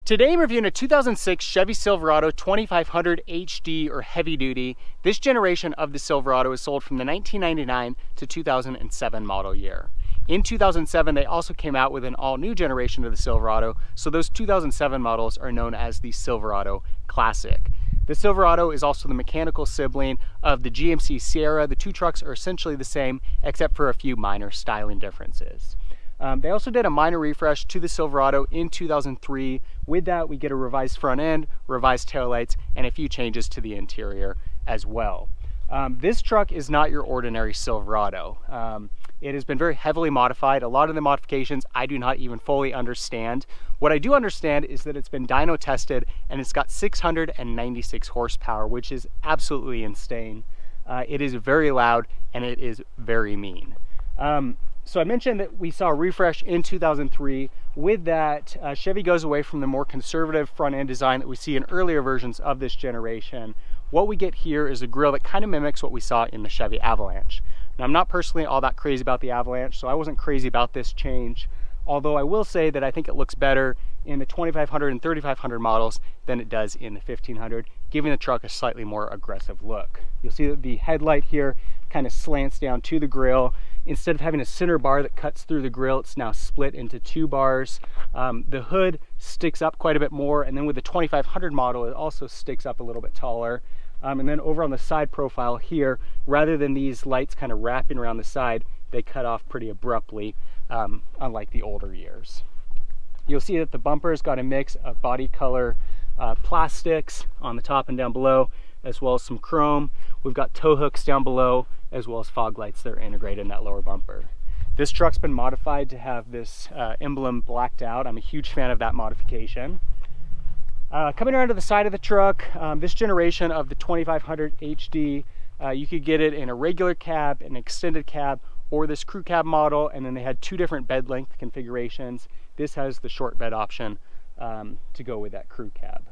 Today I'm reviewing a 2006 Chevy Silverado 2500HD or heavy duty. This generation of the Silverado is sold from the 1999 to 2007 model year. In 2007, they also came out with an all-new generation of the Silverado, so those 2007 models are known as the Silverado Classic. The Silverado is also the mechanical sibling of the GMC Sierra. The two trucks are essentially the same, except for a few minor styling differences. They also did a minor refresh to the Silverado in 2003. With that, we get a revised front end, revised taillights, and a few changes to the interior as well. This truck is not your ordinary Silverado. It has been very heavily modified. A lot of the modifications I do not even fully understand. What I do understand is that it's been dyno tested and it's got 696 horsepower, which is absolutely insane. It is very loud and it is very mean. So I mentioned that we saw a refresh in 2003. With that, Chevy goes away from the more conservative front end design that we see in earlier versions of this generation. What we get here is a grille that kind of mimics what we saw in the Chevy Avalanche. Now, I'm not personally all that crazy about the Avalanche, so I wasn't crazy about this change. Although I will say that I think it looks better in the 2500 and 3500 models than it does in the 1500, giving the truck a slightly more aggressive look. You'll see that the headlight here kind of slants down to the grille. Instead of having a center bar that cuts through the grille, it's now split into two bars. The hood sticks up quite a bit more, and then with the 2500 model, it also sticks up a little bit taller. And then over on the side profile here, rather than these lights kind of wrapping around the side, they cut off pretty abruptly, unlike the older years. You'll see that the bumper's got a mix of body color plastics on the top and down below, as well as some chrome. We've got tow hooks down below, as well as fog lights that are integrated in that lower bumper. This truck's been modified to have this emblem blacked out. I'm a huge fan of that modification. Coming around to the side of the truck, this generation of the 2500 HD, you could get it in a regular cab, an extended cab, or this crew cab model, and then they had two different bed length configurations. This has the short bed option to go with that crew cab.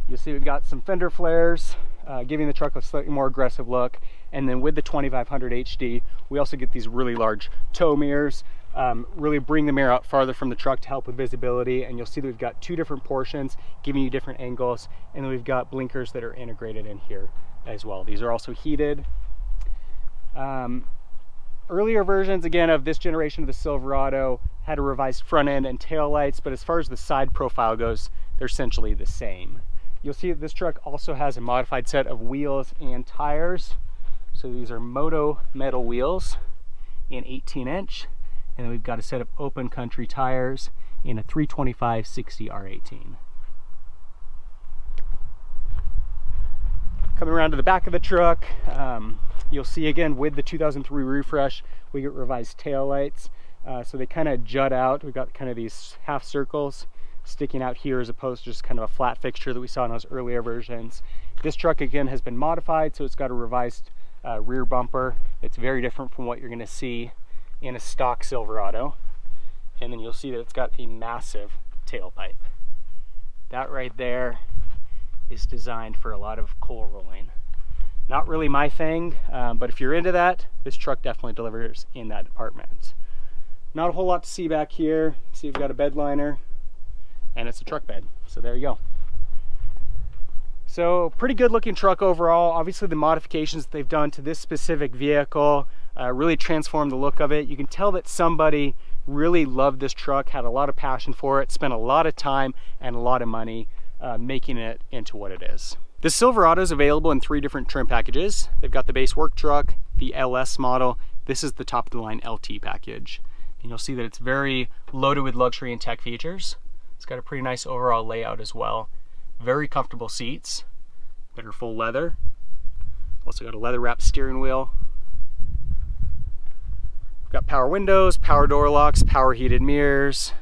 You'll see we've got some fender flares, giving the truck a slightly more aggressive look. And then with the 2500 HD, we also get these really large tow mirrors, really bring the mirror out farther from the truck to help with visibility. And you'll see that we've got two different portions, giving you different angles. And then we've got blinkers that are integrated in here as well. These are also heated. Earlier versions, again, of this generation of the Silverado had a revised front end and tail lights, but as far as the side profile goes, they're essentially the same. You'll see that this truck also has a modified set of wheels and tires. So these are Moto metal wheels in 18-inch, and then we've got a set of open country tires in a 325/60 R18. Coming around to the back of the truck, you'll see again with the 2003 refresh, we get revised tail lights. So they kind of jut out. We've got kind of these half circles sticking out here as opposed to just kind of a flat fixture that we saw in those earlier versions. This truck again has been modified, so it's got a revised rear bumper. It's very different from what you're going to see in a stock Silverado. And then you'll see that it's got a massive tailpipe. That right there is designed for a lot of coal rolling. Not really my thing, but if you're into that, this truck definitely delivers in that department. Not a whole lot to see back here. See, we've got a bed liner, and it's a truck bed. So there you go. So pretty good looking truck overall. Obviously the modifications that they've done to this specific vehicle really transformed the look of it. You can tell that somebody really loved this truck, had a lot of passion for it, spent a lot of time and a lot of money making it into what it is. The Silverado is available in 3 different trim packages. They've got the base work truck, the LS model. This is the top of the line LT package. And you'll see that it's very loaded with luxury and tech features. It's got a pretty nice overall layout as well. Very comfortable seats that are full leather. Also got a leather wrapped steering wheel. We've got power windows, power door locks, power heated mirrors,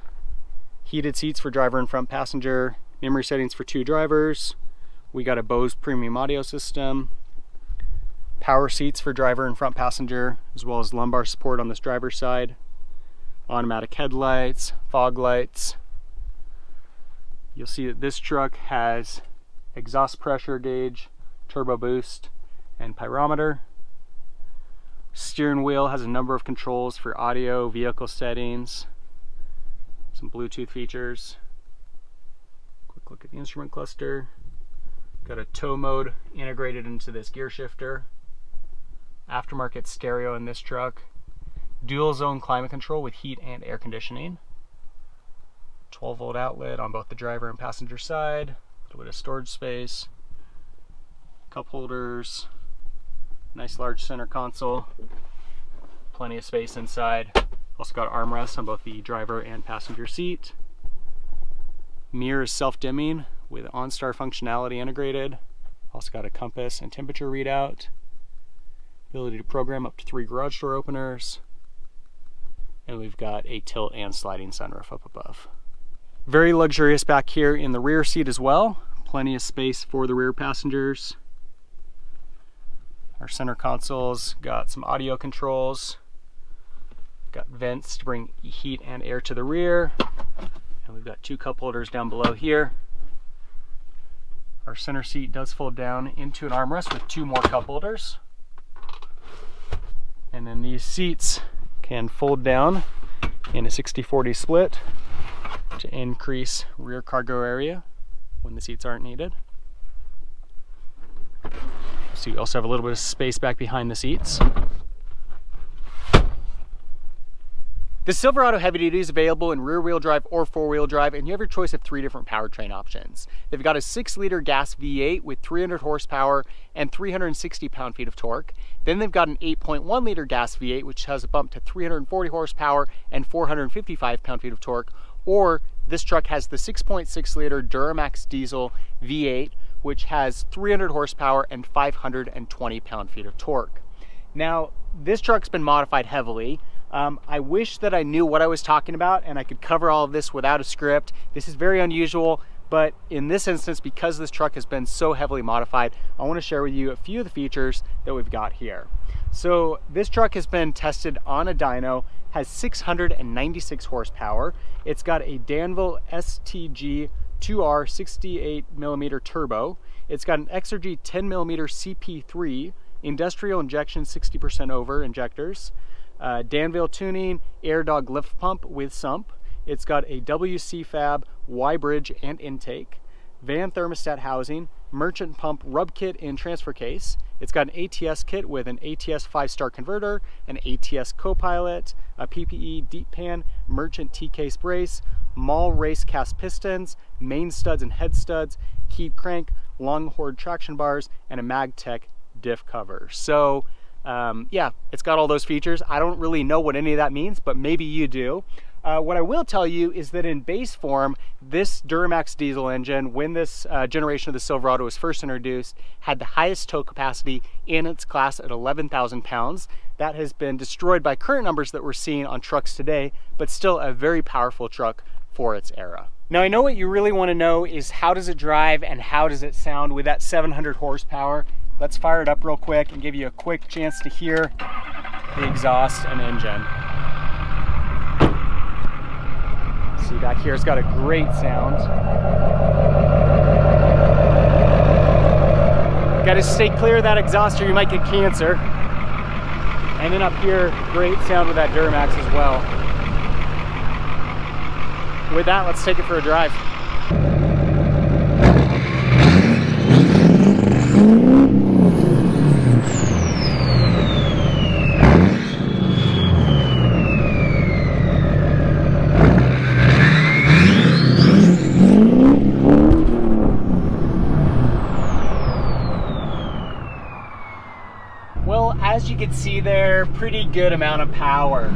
heated seats for driver and front passenger, memory settings for 2 drivers. We got a Bose premium audio system, power seats for driver and front passenger, as well as lumbar support on this driver's side, automatic headlights, fog lights. You'll see that this truck has exhaust pressure gauge, turbo boost, and pyrometer. Steering wheel has a number of controls for audio, vehicle settings, some Bluetooth features. the instrument cluster. Got a tow mode integrated into this gear shifter. Aftermarket stereo in this truck. Dual zone climate control with heat and air conditioning. 12-volt outlet on both the driver and passenger side. A little bit of storage space. Cup holders. Nice large center console. Plenty of space inside. Also got armrests on both the driver and passenger seat. Mirror is self-dimming with OnStar functionality integrated. Also got a compass and temperature readout. Ability to program up to 3 garage door openers. And we've got a tilt and sliding sunroof up above. Very luxurious back here in the rear seat as well. Plenty of space for the rear passengers. Our center console's got some audio controls. Got vents to bring heat and air to the rear. And we've got 2 cup holders down below here. Our center seat does fold down into an armrest with 2 more cup holders. And then these seats can fold down in a 60-40 split to increase rear cargo area when the seats aren't needed. So you also have a little bit of space back behind the seats. The Silverado Heavy Duty is available in rear-wheel drive or four-wheel drive, and you have your choice of 3 different powertrain options. They've got a 6-liter gas V8 with 300 horsepower and 360 pound-feet of torque. Then they've got an 8.1-liter gas V8, which has a bump to 340 horsepower and 455 pound-feet of torque. Or this truck has the 6.6-liter Duramax diesel V8, which has 300 horsepower and 520 pound-feet of torque. Now, this truck's been modified heavily. I wish that I knew what I was talking about and I could cover all of this without a script. This is very unusual, but in this instance, because this truck has been so heavily modified, I want to share with you a few of the features that we've got here. So this truck has been tested on a dyno, has 696 horsepower. It's got a Danville STG 2R 68mm turbo. It's got an Exergy 10mm CP3, industrial injection 60% over injectors. Danville tuning, air dog lift pump with sump. It's got a WC Fab Y bridge and intake, van thermostat housing, merchant pump rub kit and transfer case. It's got an ATS kit with an ATS 5-star converter, an ATS copilot, a PPE deep pan, merchant T-case brace, Mall race cast pistons, main studs and head studs, keyed crank, long horde traction bars, and a MagTech diff cover. So yeah, it's got all those features. I don't really know what any of that means, but maybe you do. What I will tell you is that in base form, this Duramax diesel engine, when this generation of the Silverado was first introduced, had the highest tow capacity in its class at 11,000 pounds. That has been destroyed by current numbers that we're seeing on trucks today, but still a very powerful truck for its era. Now, I know what you really want to know is how does it drive and how does it sound with that 700 horsepower. Let's fire it up real quick and give you a quick chance to hear the exhaust and engine. See back here, it's got a great sound. Got to stay clear of that exhaust or you might get cancer. And then up here, great sound with that Duramax as well. With that, let's take it for a drive. Well, as you can see there, pretty good amount of power.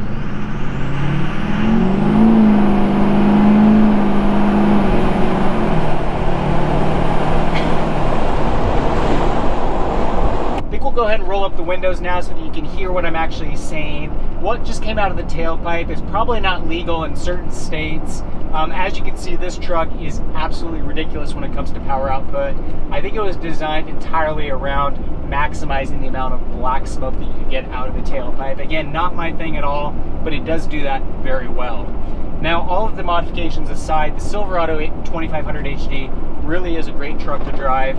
Go ahead and roll up the windows now so that you can hear what I'm actually saying. What just came out of the tailpipe is probably not legal in certain states. As you can see, this truck is absolutely ridiculous when it comes to power output. I think it was designed entirely around maximizing the amount of black smoke that you can get out of the tailpipe. Again, not my thing at all, but it does do that very well. Now, all of the modifications aside, the Silverado 2500HD really is a great truck to drive.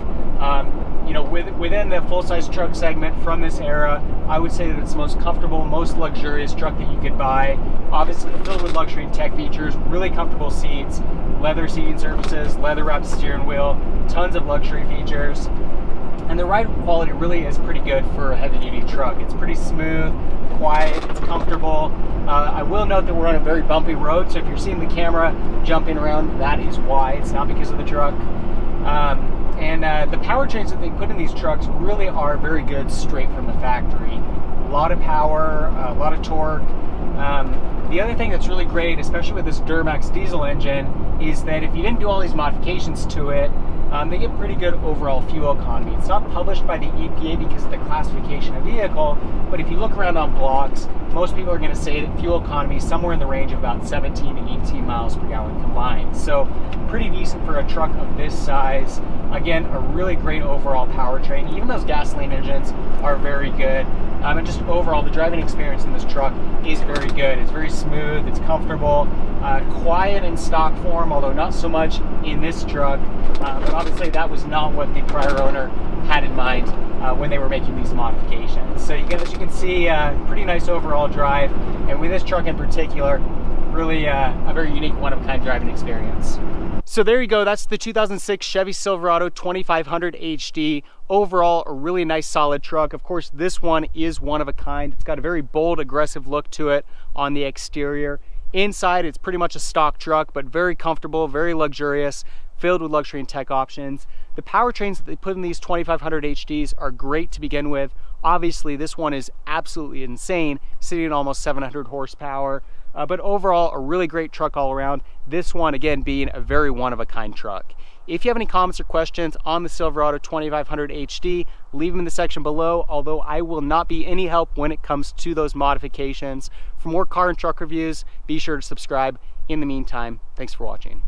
You know, within the full-size truck segment from this era, I would say that it's the most comfortable, most luxurious truck that you could buy. Obviously filled with luxury and tech features, really comfortable seats, leather seating surfaces, leather wrapped steering wheel, tons of luxury features. And the ride quality really is pretty good for a heavy duty truck. It's pretty smooth, quiet, it's comfortable. I will note that we're on a very bumpy road, so if you're seeing the camera jumping around, that is why. It's not because of the truck. The powertrains that they put in these trucks really are very good straight from the factory. A lot of power, a lot of torque. The other thing that's really great, especially with this Duramax diesel engine, is that if you didn't do all these modifications to it, they get pretty good overall fuel economy. It's not published by the EPA because of the classification of vehicle, but if you look around on blogs, most people are going to say that fuel economy is somewhere in the range of about 17 to 18 miles per gallon combined. So pretty decent for a truck of this size. Again, a really great overall powertrain. Even those gasoline engines are very good. And just overall, the driving experience in this truck is very good. It's very smooth, it's comfortable, quiet in stock form, although not so much in this truck. But obviously that was not what the prior owner had in mind when they were making these modifications. So as you can see, pretty nice overall drive. And with this truck in particular, really a very unique one-of-a-kind driving experience. So there you go, that's the 2006 Chevy Silverado 2500 HD. Overall, a really nice solid truck. Of course, this one is one of a kind. It's got a very bold, aggressive look to it on the exterior. Inside, it's pretty much a stock truck, but very comfortable, very luxurious, filled with luxury and tech options. The powertrains that they put in these 2500 HDs are great to begin with. Obviously, this one is absolutely insane, sitting at almost 700 horsepower. But overall, a really great truck all around. This one, again, being a very one-of-a-kind truck. If you have any comments or questions on the Silverado 2500 HD, leave them in the section below, although I will not be any help when it comes to those modifications. For more car and truck reviews, be sure to subscribe. In the meantime, thanks for watching.